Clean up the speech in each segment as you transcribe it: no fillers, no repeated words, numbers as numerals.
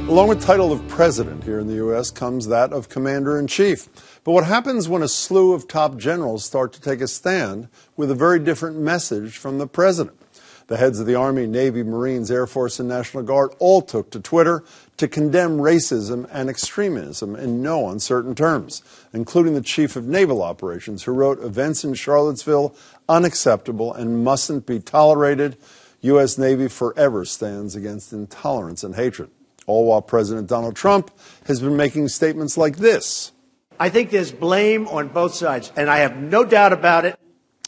Along with title of president here in the U.S. comes that of commander-in-chief. But what happens when a slew of top generals start to take a stand with a very different message from the president? The heads of the Army, Navy, Marines, Air Force, and National Guard all took to Twitter to condemn racism and extremism in no uncertain terms, including the chief of naval operations, who wrote, "Events in Charlottesville unacceptable and mustn't be tolerated. U.S. Navy forever stands against intolerance and hatred." All while President Donald Trump has been making statements like this. I think there's blame on both sides, and I have no doubt about it.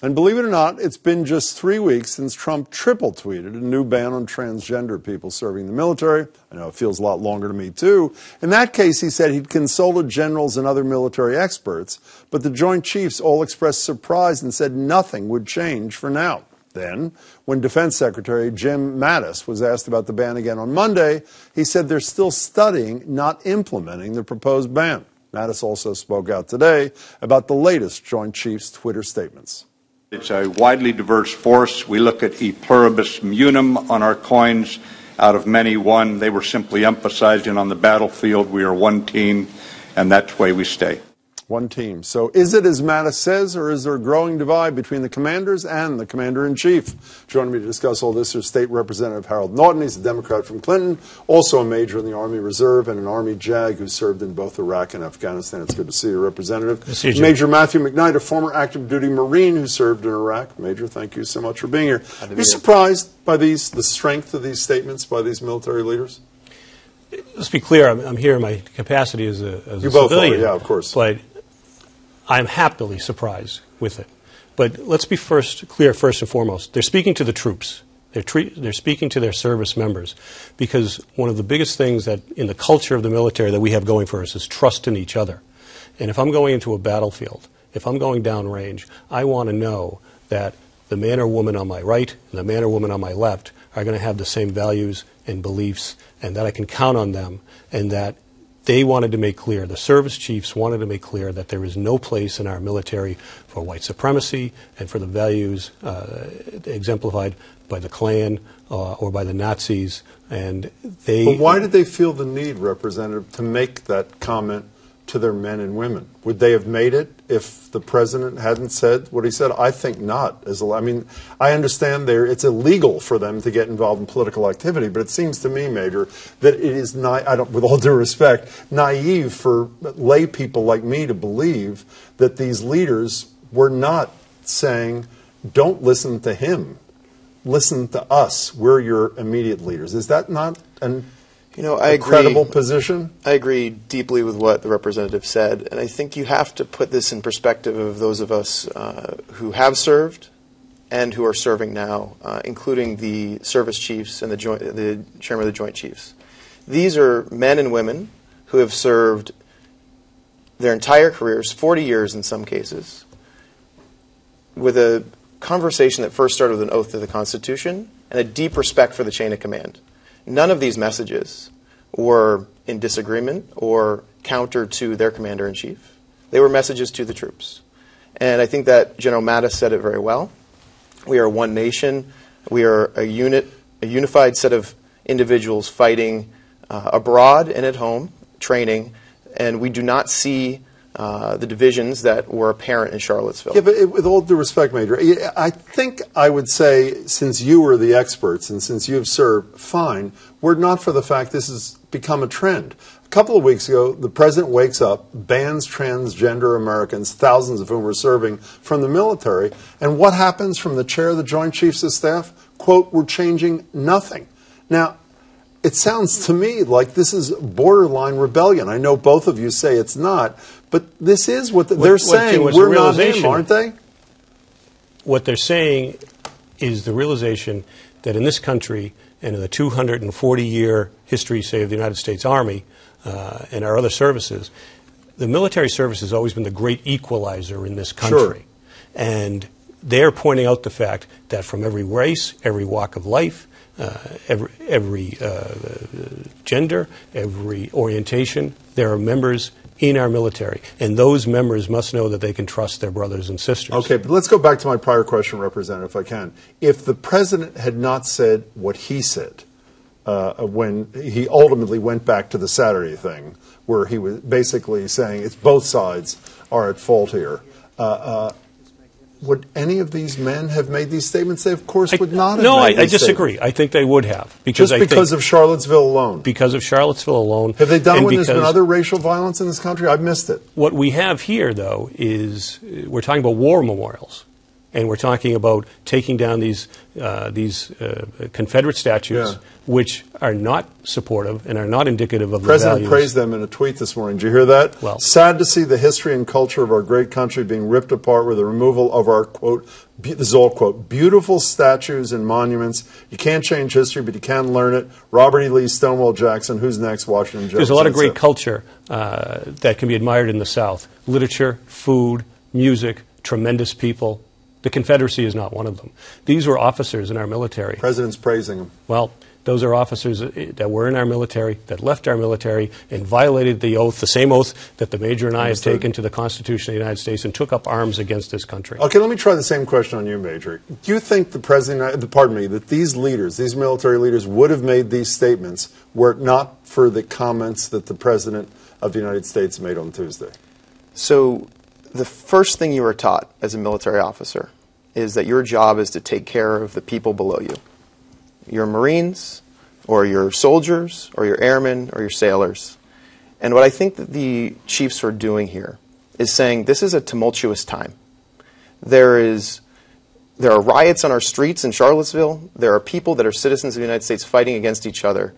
And believe it or not, it's been just 3 weeks since Trump triple tweeted a new ban on transgender people serving the military. I know it feels a lot longer to me, too. In that case, he said he'd consulted generals and other military experts, but the Joint Chiefs all expressed surprise and said nothing would change for now. Then, when Defense Secretary Jim Mattis was asked about the ban again on Monday, he said they're still studying, not implementing the proposed ban. Mattis also spoke out today about the latest Joint Chiefs Twitter statements. It's a widely diverse force. We look at e pluribus unum on our coins. Out of many, one. They were simply emphasizing on the battlefield we are one team, and that's the way we stay. One team. So is it as Mattis says, or is there a growing divide between the commanders and the commander-in-chief? Joining me to discuss all this is State Representative Harold Naughton. He's a Democrat from Clinton, also a major in the Army Reserve and an Army JAG who served in both Iraq and Afghanistan. It's good to see you, Representative. Good to see you, Major Matthew McKnight, a former active duty Marine who served in Iraq. Major, thank you so much for being here. Are you surprised by the strength of these statements by these military leaders? Let's be clear. I'm here in my capacity as a you both civilian. Are, yeah, of course. But I'm happily surprised with it. But let's be clear first and foremost. They're speaking to the troops. They're speaking to their service members, because one of the biggest things that in the culture of the military that we have going for us is trust in each other. And if I'm going into a battlefield, if I'm going downrange, I want to know that the man or woman on my right and the man or woman on my left are going to have the same values and beliefs, and that I can count on them, and that they wanted to make clear, the service chiefs wanted to make clear that there is no place in our military for white supremacy and for the values exemplified by the Klan or by the Nazis. And they. But why did they feel the need, Representative, to make that comment to their men and women? Would they have made it if the president hadn't said what he said? I think not. I mean, I understand it's illegal for them to get involved in political activity, but it seems to me, Major, that it is not, with all due respect, naive for lay people like me to believe that these leaders were not saying, don't listen to him, listen to us. We're your immediate leaders. Is that not a credible position? I agree deeply with what the representative said, and I think you have to put this in perspective of those of us who have served and who are serving now, including the service chiefs and the chairman of the Joint Chiefs. These are men and women who have served their entire careers, 40 years in some cases, with a conversation that first started with an oath to the Constitution and a deep respect for the chain of command. None of these messages were in disagreement or counter to their commander-in-chief. They were messages to the troops. And I think that General Mattis said it very well. We are one nation. We are a unified set of individuals fighting abroad and at home, training, and we do not see the divisions that were apparent in Charlottesville. Yeah, but with all due respect, Major, I think I would say, since you were the experts and since you've served, fine, were it not for the fact this has become a trend. A couple of weeks ago, the president wakes up, bans transgender Americans, thousands of whom are serving, from the military, and what happens from the chair of the Joint Chiefs of Staff? Quote, we're changing nothing. Now, it sounds to me like this is borderline rebellion. I know both of you say it's not, but this is what they're saying. We're not him, aren't they? What they're saying is the realization that in this country and in the 240-year history, say, of the United States Army and our other services, the military service has always been the great equalizer in this country. Sure. And they're pointing out the fact that from every race, every walk of life, every gender, every orientation, there are members in our military, and those members must know that they can trust their brothers and sisters. Okay, but let's go back to my prior question, Representative, if I can. If the president had not said what he said, when he ultimately went back to the Saturday thing, where he was basically saying it's both sides are at fault here. Would any of these men have made these statements? They, of course, would not have No, made I these disagree. statements. I think they would have. Just because of Charlottesville alone? Because of Charlottesville alone. Have they done it when there's been other racial violence in this country? I've missed it. What we have here, though, is we're talking about war memorials. And we're talking about taking down these Confederate statues, which are not supportive and are not indicative of the values. The President praised them in a tweet this morning. Did you hear that? Well, sad to see the history and culture of our great country being ripped apart with the removal of our, quote, this is all quote, beautiful statues and monuments. You can't change history, but you can learn it. Robert E. Lee, Stonewall Jackson, who's next? Washington Jefferson. There's a lot of great culture that can be admired in the South. Literature, food, music, tremendous people. The Confederacy is not one of them. These were officers in our military. The President's praising them. Well, those are officers that were in our military, that left our military, and violated the oath, the same oath that the Major and I have taken to the Constitution of the United States, and took up arms against this country. Okay, let me try the same question on you, Major. Do you think the President, that these leaders, these military leaders, would have made these statements were it not for the comments that the President of the United States made on Tuesday? So the first thing you are taught as a military officer is that your job is to take care of the people below you. Your Marines, or your soldiers, or your airmen, or your sailors. And what I think that the chiefs are doing here is saying this is a tumultuous time. There are riots on our streets in Charlottesville. There are people that are citizens of the United States fighting against each other.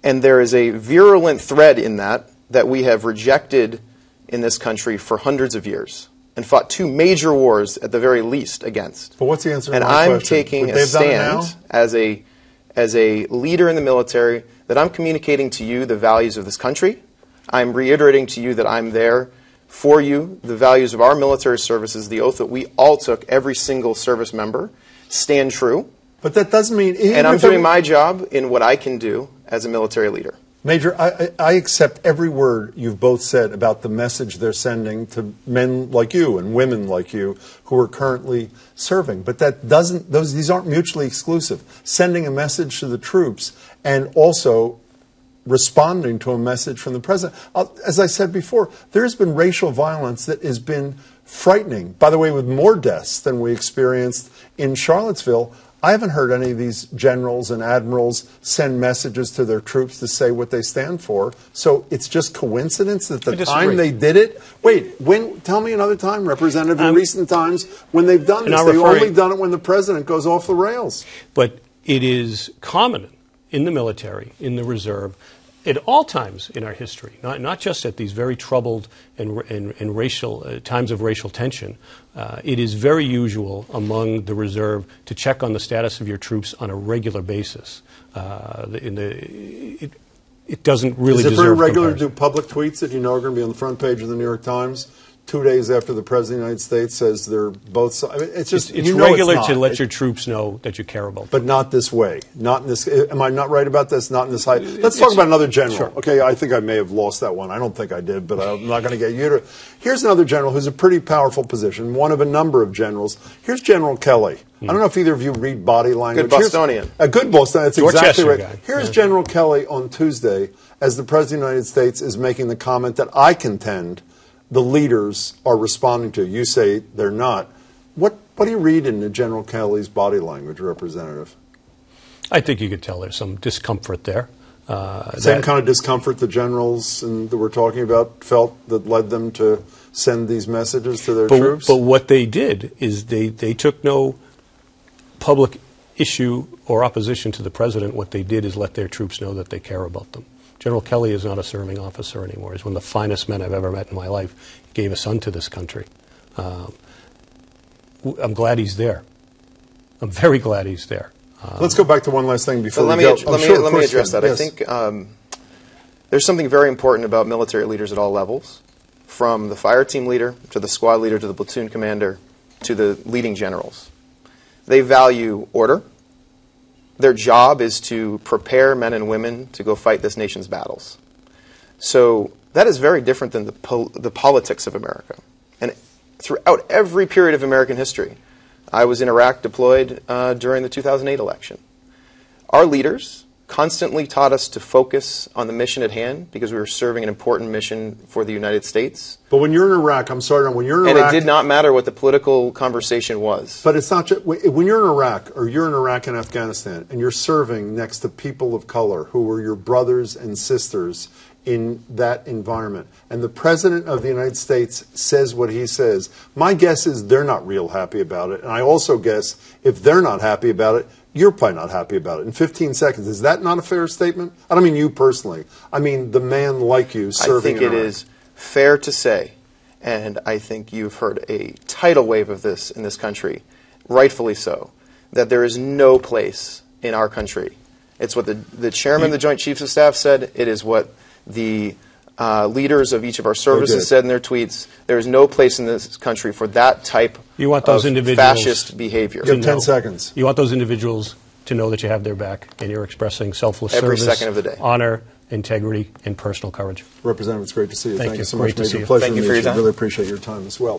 And there is a virulent thread in that we have rejected in this country for hundreds of years and fought two major wars at the very least against. But what's the answer to my question? And I'm taking a stand as a leader in the military that I'm communicating to you the values of this country. I'm reiterating to you that I'm there for you, the values of our military services, the oath that we all took, every single service member, stand true. But that doesn't mean... And I'm doing my job in what I can do as a military leader. Major, I accept every word you've both said about the message they're sending to men like you and women like you who are currently serving. But that doesn't; these aren't mutually exclusive. Sending a message to the troops and also responding to a message from the President. As I said before, there's been racial violence that has been frightening. By the way, with more deaths than we experienced in Charlottesville. I haven't heard any of these generals and admirals send messages to their troops to say what they stand for. So it's just coincidence that the time they did it. Wait, tell me another time, Representative, in recent times when they've done this. They've only done it when the President goes off the rails. But it is common in the military, in the reserve, at all times in our history, not just at these very troubled and racial times of racial tension. It is very usual among the reserve to check on the status of your troops on a regular basis. It doesn't really deserve Is it very regular comparison. to do public tweets that you know are going to be on the front page of the New York Times 2 days after the President of the United States says they're both sides? I mean, it's just it's regular to let your troops know that you care about them. But not this way. Not in this. Am I not right about this? Not in this high. Let's talk about another general. Sure. Okay, I think I may have lost that one. I don't think I did, but I'm not going to get you to. Here's another general who's a pretty powerful position, one of a number of generals. Here's General Kelly. I don't know if either of you read body language. Good Bostonian. A good Bostonian. That's Dorchester exactly right. guy. Here's General Kelly on Tuesday as the President of the United States is making the comment that I contend the leaders are responding to. You say they're not. What do you read in General Kelly's body language, Representative? I think you could tell there's some discomfort there. Same kind of discomfort the generals that we're talking about felt that led them to send these messages to their troops? But what they did is they took no public issue or opposition to the President. What they did is let their troops know that they care about them. General Kelly is not a serving officer anymore. He's one of the finest men I've ever met in my life. He gave a son to this country. I'm glad he's there. I'm very glad he's there. Let's go back to one last thing before let we me go. let me address that. Yes. I think there's something very important about military leaders at all levels, from the fire team leader to the squad leader to the platoon commander to the leading generals. They value order. Their job is to prepare men and women to go fight this nation's battles. So that is very different than the politics of America. And throughout every period of American history, I was in Iraq deployed during the 2008 election. Our leaders constantly taught us to focus on the mission at hand because we were serving an important mission for the United States. But when you're in Iraq, I'm sorry, when you're in Iraq... And it did not matter what the political conversation was. But it's not just... When you're in Iraq, or you're in Iraq and Afghanistan, and you're serving next to people of color who are your brothers and sisters in that environment, and the President of the United States says what he says, my guess is they're not real happy about it. And I also guess if they're not happy about it, you're probably not happy about it. In 15 seconds, is that not a fair statement? I don't mean you personally. I mean the man like you serving in Iraq. I think it is fair to say, and I think you've heard a tidal wave of this in this country, rightfully so, that there is no place in our country. It's what the chairman of the Joint Chiefs of Staff said. It is what the leaders of each of our services said in their tweets. There is no place in this country for that type of fascist behavior. You have 10 seconds. You want those individuals to know that you have their back and you're expressing selfless every service, second of the day, honor, integrity, and personal courage. Representative, it's great to see you. Thank you so much. Great to see you. Pleasure Thank you to for meet your time. Really appreciate your time as well.